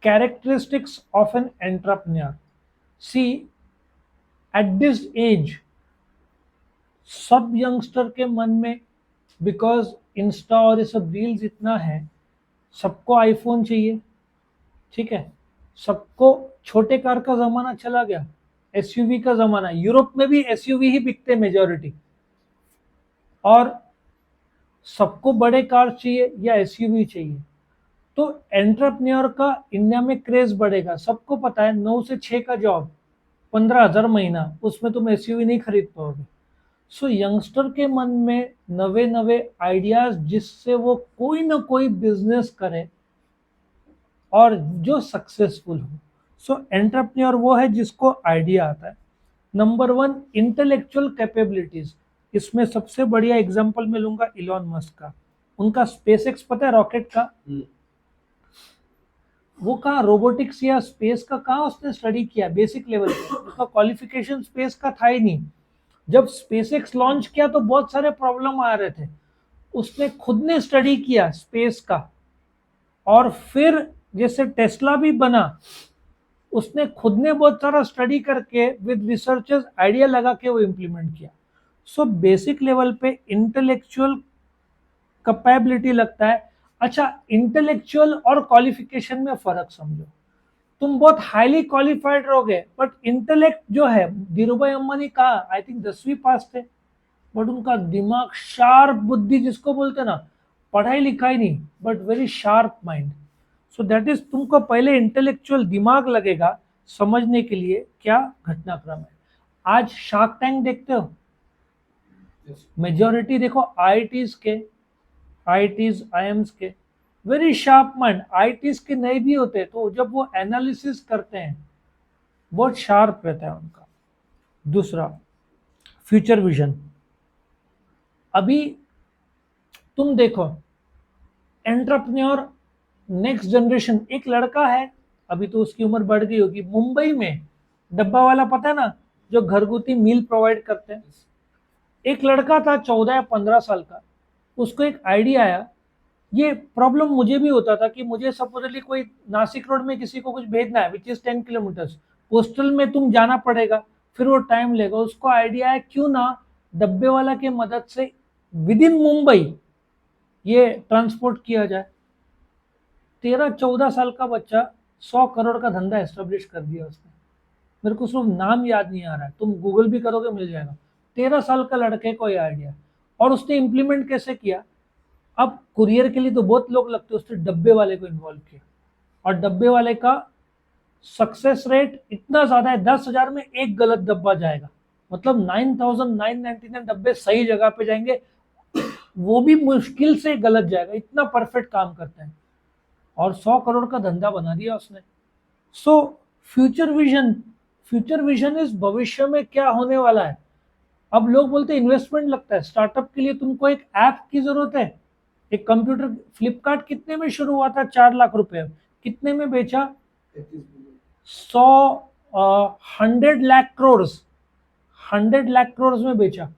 Characteristics of an entrepreneur. See, at this age, सब youngster के मन में, बिकॉज इंस्टा और ये सब रील्स इतना है, सबको आईफोन चाहिए, ठीक है, सबको छोटे कार का जमाना चला गया, एसयूवी का जमाना, यूरोप में भी एसयूवी ही बिकते मेजॉरिटी, और सबको बड़े कार चाहिए या एसयूवी चाहिए। तो एंटरप्रेन्योर का इंडिया में क्रेज बढ़ेगा। सबको पता है 9 से 6 का जॉब, 15,000 महीना, उसमें तुम एसयूवी नहीं खरीद पाओगे। सो यंगस्टर के मन में नवे नवे आइडियाज, जिससे वो कोई ना कोई बिजनेस करे और जो सक्सेसफुल हो। सो एंटरप्रेन्योर वो है जिसको आइडिया आता है। Number 1, intellectual capabilities. इसमें सबसे बढ़िया एग्जांपल मैं लूंगा इलॉन मस्क का। उनका स्पेसएक्स पता है, रॉकेट का, वो कहाँ रोबोटिक्स या स्पेस का कहाँ उसने स्टडी किया बेसिक लेवल पे, उसका क्वालिफिकेशन स्पेस का था ही नहीं। जब स्पेसएक्स लॉन्च किया तो बहुत सारे प्रॉब्लम आ रहे थे, उसने खुद ने स्टडी किया स्पेस का, और फिर जैसे टेस्ला भी बना, उसने खुद ने बहुत सारा स्टडी करके विद रिसर्चर्स आइडिया लगा के वो इम्प्लीमेंट किया। सो बेसिक लेवल पे इंटेलेक्चुअल कैपेबिलिटी लगता है। अच्छा, इंटेलेक्चुअल और क्वालिफिकेशन में फर्क समझो। तुम बहुत हाईली क्वालिफाइड रहोगे, बट इंटेलेक्ट जो है, धीरूभाई अंबानी का आई थिंक 10वीं पास थे, बट उनका दिमाग, शार्प बुद्धि जिसको बोलते ना, पढ़ाई लिखाई नहीं but very sharp mind. So that is, तुमको पहले इंटेलेक्चुअल दिमाग लगेगा समझने के लिए क्या घटनाक्रम है। आज शार्क टैंक देखते हो, मेजोरिटी देखो आईआईटीज के, आईआईटीज आईएम्स के, वेरी शार्प माइंड। आईआईटीज के नहीं भी होते तो जब वो एनालिसिस करते हैं बहुत शार्प रहता है उनका। दूसरा, फ्यूचर विजन। अभी तुम देखो, एंटरप्रेन्योर नेक्स्ट जनरेशन, एक लड़का है, अभी तो उसकी उम्र बढ़ गई होगी, मुंबई में डब्बा वाला, पता है ना, जो घरगुती मील प्रोवाइड करते हैं। एक लड़का था 14 या 15 साल का, उसको एक आइडिया आया। ये प्रॉब्लम मुझे भी होता था कि मुझे सपोजली कोई नासिक रोड में किसी को कुछ भेजना है विच इज 10 किलोमीटर्स, पोस्टल में तुम जाना पड़ेगा, फिर वो टाइम लेगा। उसको आइडिया है क्यों ना डब्बे वाला के मदद से विद इन मुंबई ये ट्रांसपोर्ट किया जाए। 13-14 साल का बच्चा 100 करोड़ का धंधा एस्टेब्लिश कर दिया उसने। मेरे को सिर्फ नाम याद नहीं आ रहा है, तुम गूगल भी करोगे मिल जाएगा। 13 साल का लड़के को ये आइडिया, और उसने इम्प्लीमेंट कैसे किया। अब कुरियर के लिए तो बहुत लोग लगते, उसने डब्बे वाले को इन्वॉल्व किया, और डब्बे वाले का सक्सेस रेट इतना ज्यादा है, 10,000 में एक गलत डब्बा जाएगा, मतलब 9,999 डब्बे सही जगह पे जाएंगे, वो भी मुश्किल से गलत जाएगा, इतना परफेक्ट काम करते हैं, और 100 करोड़ का धंधा बना दिया उसने। So future vision, future vision is भविष्य में क्या होने वाला है। अब लोग बोलते हैं इन्वेस्टमेंट लगता है, स्टार्टअप के लिए तुमको एक ऐप की जरूरत है, एक कंप्यूटर। फ्लिपकार्ट कितने में शुरू हुआ था, 4 लाख रुपए, कितने में बेचा, 100 लाख करोड़, 100 लाख करोड़ में बेचा।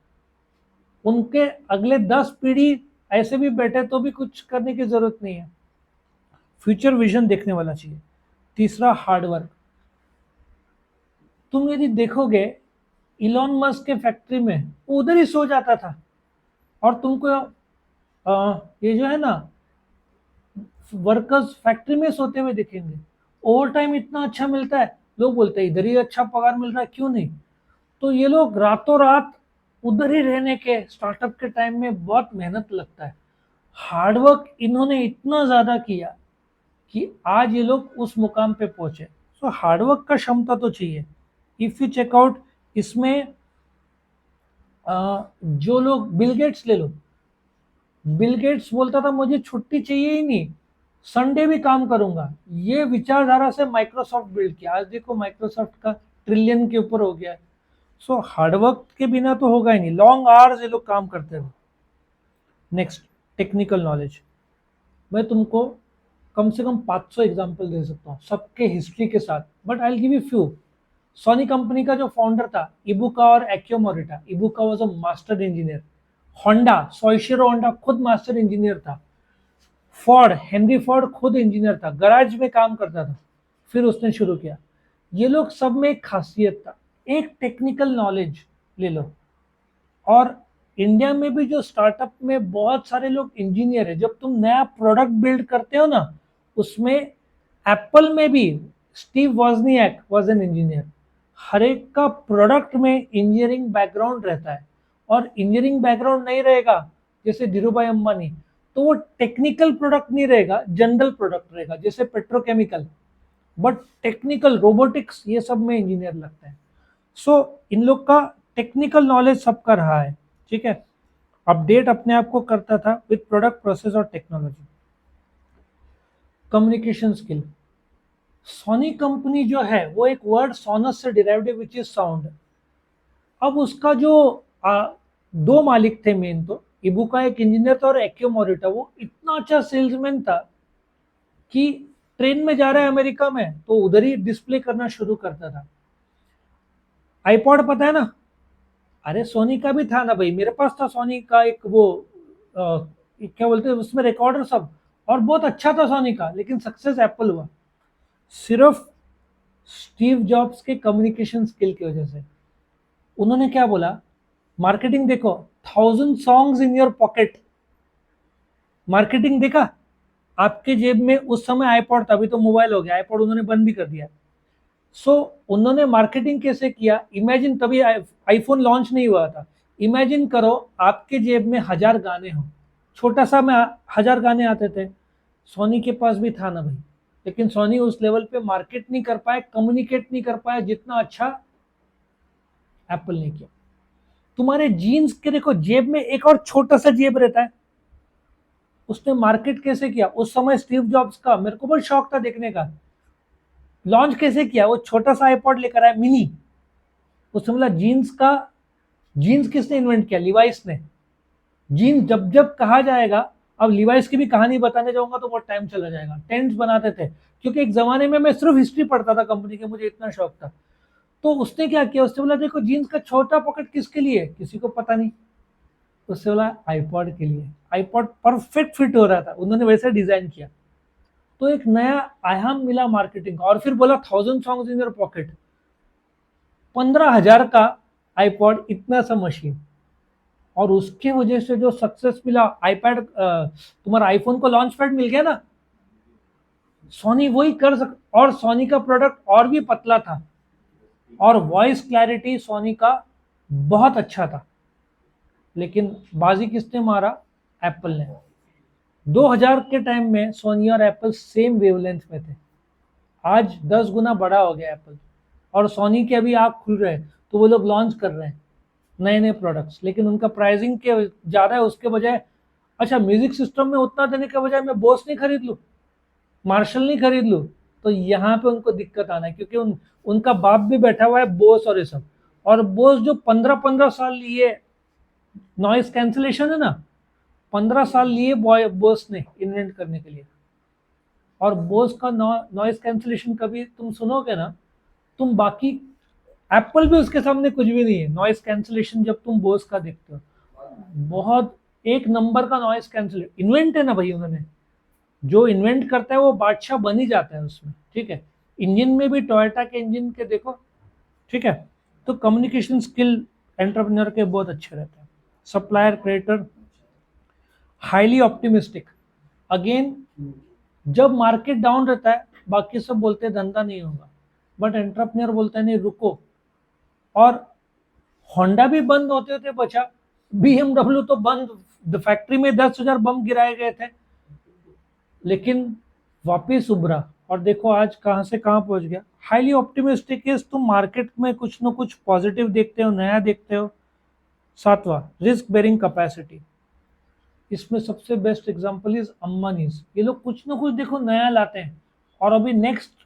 उनके अगले 10 पीढ़ी ऐसे भी बैठे तो भी कुछ करने की जरूरत नहीं है। फ्यूचर विजन देखने वाला चाहिए। तीसरा, हार्डवर्क। तुम यदि देखोगे इलॉन मस्क के फैक्ट्री में, वो उधर ही सो जाता था, और तुमको ये जो है ना, वर्कर्स फैक्ट्री में सोते हुए दिखेंगे। ओवर टाइम इतना अच्छा मिलता है, लोग बोलते हैं इधर ही अच्छा पगार मिल रहा है, क्यों नहीं। तो ये लोग रातों रात उधर ही रहने के, स्टार्टअप के टाइम में बहुत मेहनत लगता है, हार्डवर्क इन्होंने इतना ज्यादा किया कि आज ये लोग उस मुकाम पे पहुंचे। सो हार्डवर्क का क्षमता तो चाहिए। इफ यू चेकआउट, इसमें जो लोग, बिल गेट्स ले लो, बिल गेट्स बोलता था मुझे छुट्टी चाहिए ही नहीं, संडे भी काम करूंगा। ये विचारधारा से माइक्रोसॉफ्ट बिल्ड किया, आज देखो माइक्रोसॉफ्ट का ट्रिलियन के ऊपर हो गया है। सो हार्डवर्क के बिना तो होगा ही नहीं, लॉन्ग आवर्स ये लोग काम करते हैं। Next, technical knowledge. मैं तुमको कम से कम 500 एग्जाम्पल दे सकता हूँ सबके हिस्ट्री के साथ, but I will give you few. Sony company का जो फाउंडर था, इबुका और Akio Morita, Ibuka was a master engineer. Honda, Soichiro Honda खुद मास्टर इंजीनियर था। फोर्ड, हेनरी फोर्ड खुद इंजीनियर था, गराज में काम करता था। फिर उसने शुरू किया। ये लोग सब में एक खासियत था, एक टेक्निकल नॉलेज ले लो। और इंडिया में भी जो स्टार्टअप में बहुत सारे लोग इंजीनियर है, जब तुम नया प्रोडक्ट बिल्ड करते हो ना, उसमें एप्पल में भी Steve Wozniak was an engineer. हर एक का प्रोडक्ट में इंजीनियरिंग बैकग्राउंड रहता है। और इंजीनियरिंग बैकग्राउंड नहीं रहेगा, जैसे धीरू भाई अंबानी, तो वो टेक्निकल प्रोडक्ट नहीं रहेगा, जनरल प्रोडक्ट रहेगा, जैसे पेट्रोकेमिकल। बट टेक्निकल रोबोटिक्स ये सब में इंजीनियर लगता है। सो इन लोग का टेक्निकल नॉलेज सबका रहा है, ठीक है। अपडेट अपने आप को करता था विद प्रोडक्ट प्रोसेस और technology. Communication skill, Sony company जो है वो एक वर्ड सोनस से डिराइव्ड है विच इज साउंड। अब उसका जो दो मालिक थे मेन, तो इबुका एक इंजीनियर था और एक्यो मोरिटा, वो इतना अच्छा सेल्समैन था कि ट्रेन में जा रहा है अमेरिका में तो उधर ही डिस्प्ले करना शुरू करता था। आईपॉड पता है ना, अरे सोनी का भी था ना भाई, मेरे पास था सोनी का एक वो क्या बोलते हैं उसमें रिकॉर्डर सब, और बहुत अच्छा था सोनी का, लेकिन सक्सेस एप्पल हुआ सिर्फ स्टीव जॉब्स के कम्युनिकेशन स्किल की वजह से। उन्होंने क्या बोला, मार्केटिंग देखो, 1000 songs in your pocket. Marketing देखा, आपके जेब में उस समय आईपॉड था, अभी तो मोबाइल हो गया, आईपॉड उन्होंने बंद भी कर दिया। सो उन्होंने मार्केटिंग कैसे किया, इमेजिन, तभी आईफोन लॉन्च नहीं हुआ था। इमेजिन करो आपके जेब में 1000 गाने हो, छोटा सा में 1000 गाने आते थे। सोनी के पास भी था ना भाई, लेकिन सोनी उस लेवल पे मार्केट नहीं कर पाया, कम्युनिकेट नहीं कर पाया जितना अच्छा एप्पल ने किया। तुम्हारे जीन्स के देखो जेब में एक और छोटा सा जेब रहता है, उसने मार्केट कैसे किया उस समय स्टीव जॉब्स का, मेरे को बहुत शौक था देखने का। लॉन्च कैसे किया, वो छोटा सा आईपॉड लेकर आया मिनी, उसने बोला जीन्स का, जीन्स किसने इन्वेंट किया, लिवाइस ने। जीन्स जब जब कहा जाएगा, अब लिवाइस की भी कहानी बताने जाऊंगा तो बहुत टाइम चला जाएगा। टेंट्स बनाते थे, क्योंकि एक जमाने में मैं सिर्फ हिस्ट्री पढ़ता था कंपनी के, मुझे इतना शौक था। तो उसने क्या किया, उसने बोला देखो जीन्स का छोटा पॉकेट किसके लिए, किसी को पता नहीं। उससे बोला आईपॉड के लिए, आईपॉड परफेक्ट फिट हो रहा था, उन्होंने वैसे डिजाइन किया। तो एक नया आयाम मिला मार्केटिंग का। और फिर बोला 1000 सॉन्ग्स इन योर पॉकेट, 15,000 का आईपॉड, इतना सा मशीन। और उसके वजह से जो सक्सेस मिला, आईपैड तुम्हारा आईफोन को लॉन्च पैड मिल गया ना, सोनी वही कर सक। और सोनी का प्रोडक्ट और भी पतला था, और वॉइस क्लैरिटी सोनी का बहुत अच्छा था। लेकिन बाजी किसने मारा, एप्पल ने। 2000 के टाइम में सोनी और एप्पल सेम वेवलेंथ में थे। आज 10 गुना बड़ा हो गया एप्पल, और सोनी के अभी आँख खुल रहे हैं तो वो लोग लॉन्च कर रहे हैं नए नए प्रोडक्ट्स, लेकिन उनका प्राइसिंग के ज़्यादा है उसके बजाय। अच्छा, म्यूजिक सिस्टम में उतना देने के बजाय मैं बोस नहीं खरीद लूँ, मार्शल नहीं खरीद लूँ, तो यहाँ पे उनको दिक्कत आना है, क्योंकि उनका बाप भी बैठा हुआ है बोस और ये सब। और बोस जो 15-15 साल लिए, नॉइस कैंसिलेशन है ना, 15 साल लिए बोस ने इन्वेंट करने के लिए। और बोस का नॉइस कैंसिलेशन कभी तुम सुनोगे ना, तुम बाकी एप्पल भी उसके सामने कुछ भी नहीं है। नॉइस कैंसिलेशन जब तुम बोस का देखते हो, बहुत एक नंबर का नॉइस कैंसिलेशन इन्वेंट है ना भाई, उन्होंने जो इन्वेंट करता है वो बादशाह बन ही जाता है उसमें, ठीक है। इंजन में भी टोयोटा के इंजन के देखो, ठीक है। तो कम्युनिकेशन स्किल एंटरप्रेन्योर के बहुत अच्छे रहते हैं। Supplier creator, highly optimistic. Again, जब मार्केट डाउन रहता है बाकी सब बोलते हैं धंधा नहीं होगा, बट एंटरप्रेन्योर बोलते हैं नहीं रुको। और होंडा भी बंद होते होते बचा, बीएमडब्ल्यू तो बंद, फैक्ट्री में 10,000 बम गिराए गए थे, लेकिन वापिस उभरा, और देखो आज कहां से कहां पहुंच गया। हाईली ऑप्टिमिस्टिक इज, तुम मार्केट में कुछ ना कुछ पॉजिटिव देखते हो, नया देखते हो। सातवां, रिस्क बेरिंग कैपेसिटी। इसमें सबसे बेस्ट एग्जांपल इज अंबानीज। ये लोग कुछ ना कुछ देखो नया लाते हैं, और अभी नेक्स्ट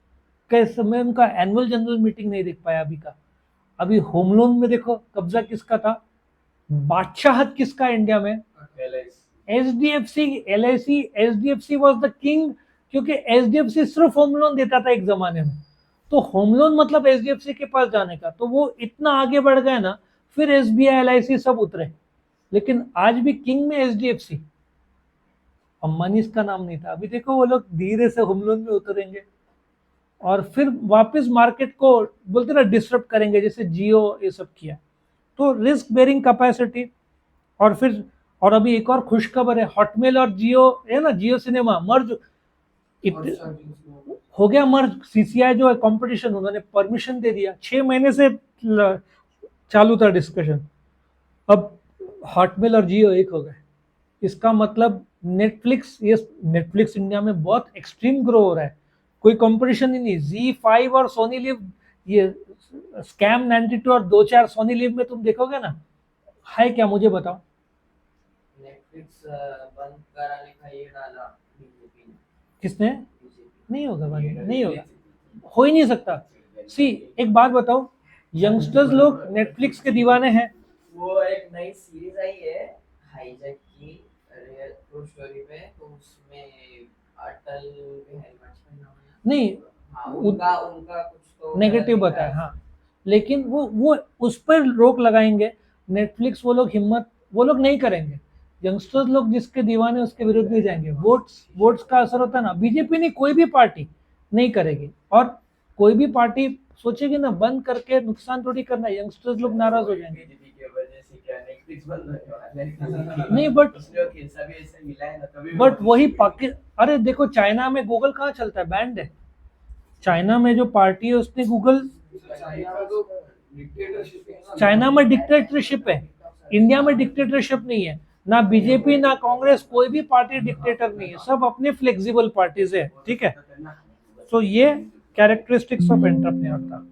के समय उनका एनुअल जनरल मीटिंग नहीं देख पाया अभी का। अभी होम लोन में देखो कब्जा किसका था, बादशाहत किसका इंडिया में, H D F C, L I C. H D F C was the king, क्योंकि एच डी एफ सी सिर्फ होम लोन देता था एक जमाने में। तो होम लोन मतलब एच डी एफ सी के पास जाने का, तो वो इतना आगे बढ़ गए ना, फिर S B I, L I C सब उतरे। लेकिन आज भी किंग में H D F C, Ambani का नाम नहीं था। अभी देखो वो लोग धीरे से होम लोन में उतरेंगे, और फिर वापस मार्केट को बोलते ना डिसरप्ट करेंगे, जैसे जियो ये सब किया। तो रिस्क बेरिंग कैपेसिटी। और फिर और अभी एक और खुशखबर है, हॉटमेल और जियो है ना, जियो सिनेमा मर्ज हो गया मर्ज। सीसीआई जो है कंपटीशन, उन्होंने परमिशन दे दिया, 6 महीने से चालू था डिस्कशन, अब हॉटमेल और जियो एक हो गए। इसका मतलब नेटफ्लिक्स, ये नेटफ्लिक्स इंडिया में बहुत एक्सट्रीम ग्रो हो रहा है, कोई कंपटीशन ही नहीं। Z5 और सोनी लिव, ये स्कैम 92 और 2-4 सोनी लिव में तुम देखोगे ना, है क्या मुझे बताओ। नेटफ्लिक्स बंद कराने का ये डाला बीजेपी ने। किसने? बीजेपी नहीं होगा बंद, नहीं होगा, हो ही नहीं सकता। सी, एक बात बताओ, यंगस्टर्स लोग नेटफ्लिक्स के दीवाने हैं। वो एक नई सीरीज आई है हाईजैक की, रियल ट्रू स्टोरी पे, तो उसमें अटल बिहारी वाजपेयी नाम है। नहीं, हाँ, उनका उनका कुछ तो नेगेटिव बताया, हाँ, लेकिन वो उस पर रोक लगाएंगे। नेटफ्लिक्स वो लोग हिम्मत, वो लोग नहीं करेंगे। यंगस्टर्स लोग जिसके दीवाने उसके विरुद्ध नहीं जाएंगे। वोट्स वोट्स का असर होता है ना। बीजेपी नहीं, कोई भी पार्टी नहीं करेगी, और कोई भी पार्टी सोचेगी ना बंद करके नुकसान थोड़ी करना है, यंगस्टर्स लोग नाराज हो जाएंगे। बीजेपी की वजह से क्या नेटफ्लिक्स बंद होने वाला है? नहीं बट उसने खिस्सा भी ऐसे मिला है ना, तभी बट वही अरे देखो, चाइना में गूगल कहाँ चलता है, बैंड है। चाइना में जो पार्टी है उसने गूगल, चाइना में डिक्टेटरशिप है, इंडिया में डिक्टेटरशिप नहीं है। ना बीजेपी ना कांग्रेस, कोई भी पार्टी डिक्टेटर नहीं है, सब अपने फ्लेक्सिबल पार्टीज है, ठीक है। तो ये कैरेक्टरिस्टिक्स ऑफ एंटरप्रेन्योर था।